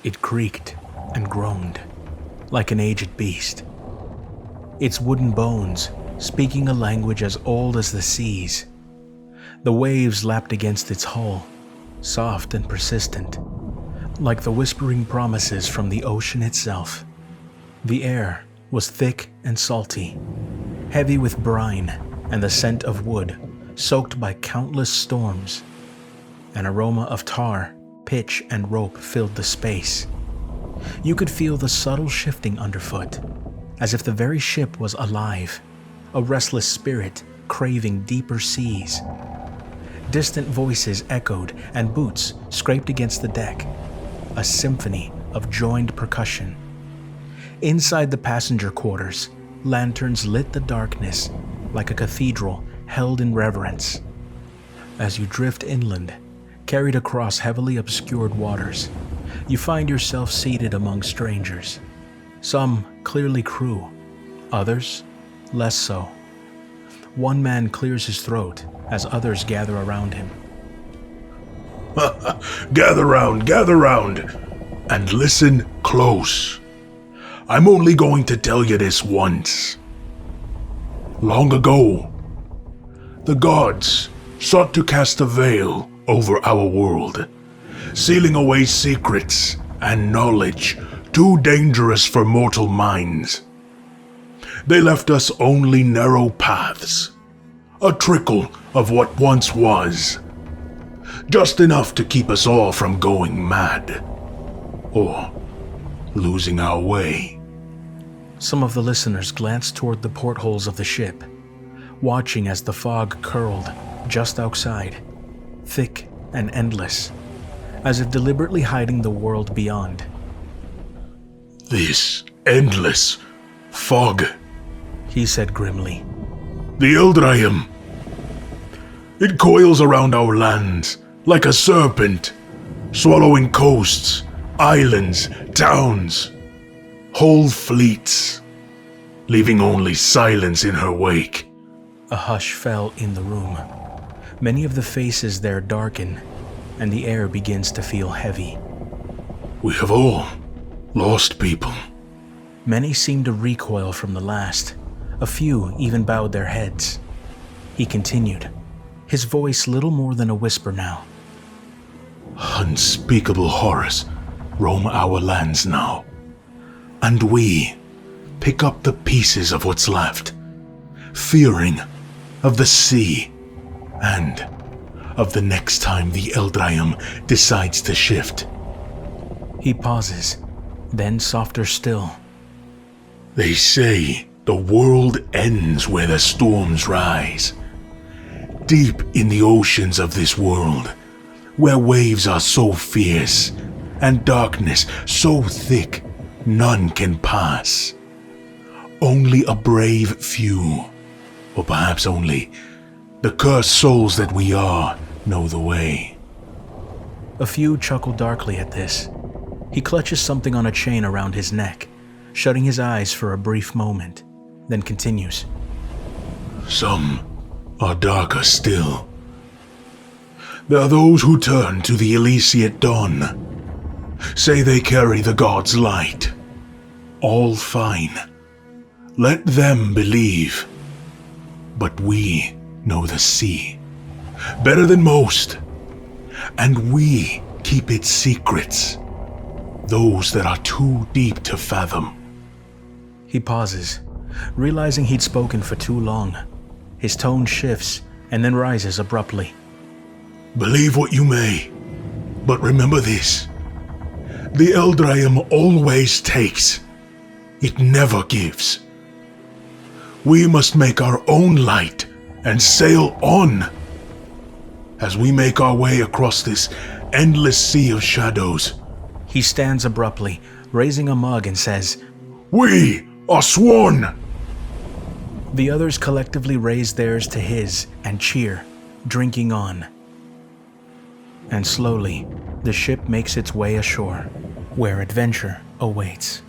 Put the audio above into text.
It creaked and groaned, like an aged beast. Its wooden bones speaking a language as old as the seas. The waves lapped against its hull, soft and persistent, like the whispering promises from the ocean itself. The air was thick and salty, heavy with brine and the scent of wood, soaked by countless storms. An aroma of tar, pitch, and rope filled the space. You could feel the subtle shifting underfoot, as if the very ship was alive, a restless spirit craving deeper seas. Distant voices echoed and boots scraped against the deck, a symphony of joined percussion. Inside the passenger quarters, lanterns lit the darkness like a cathedral held in reverence. As you drift inland, carried across heavily obscured waters, you find yourself seated among strangers. Some clearly crew, others less so. One man clears his throat as others gather around him. Gather round, and listen close. I'm only going to tell you this once. Long ago, the gods sought to cast a veil over our world, sealing away secrets and knowledge too dangerous for mortal minds. They left us only narrow paths, a trickle of what once was, just enough to keep us all from going mad, or losing our way. Some of the listeners glanced toward the portholes of the ship, watching as the fog curled just outside, thick and endless, as if deliberately hiding the world beyond. This endless fog, he said grimly. The Eldraim. It coils around our lands like a serpent, swallowing coasts, islands, towns, whole fleets, leaving only silence in her wake. A hush fell in the room. Many of the faces there darken, and the air begins to feel heavy. We have all lost people. Many seemed to recoil from the last. A few even bowed their heads. He continued, his voice little more than a whisper now. Unspeakable horrors roam our lands now, and we pick up the pieces of what's left, fearing of the sea and of the next time the Eldraim decides to shift. He pauses, then softer still. They say the world ends where the storms rise. Deep in the oceans of this world, where waves are so fierce and darkness so thick none can pass. Only a brave few, or perhaps only the cursed souls that we are, know the way. A few chuckle darkly at this. He clutches something on a chain around his neck, shutting his eyes for a brief moment, then continues. Some are darker still. There are those who turn to the Elysiate dawn, say they carry the gods' light. All fine. Let them believe. But we know the sea better than most, and we keep its secrets, those that are too deep to fathom. He pauses, realizing he'd spoken for too long. His tone shifts and then rises abruptly. Believe what you may, but remember this. The Eldraim always takes. It never gives. We must make our own light and sail on. As we make our way across this endless sea of shadows. He stands abruptly, raising a mug and says, We are sworn! The others collectively raise theirs to his and cheer, drinking on. And slowly, the ship makes its way ashore, where adventure awaits.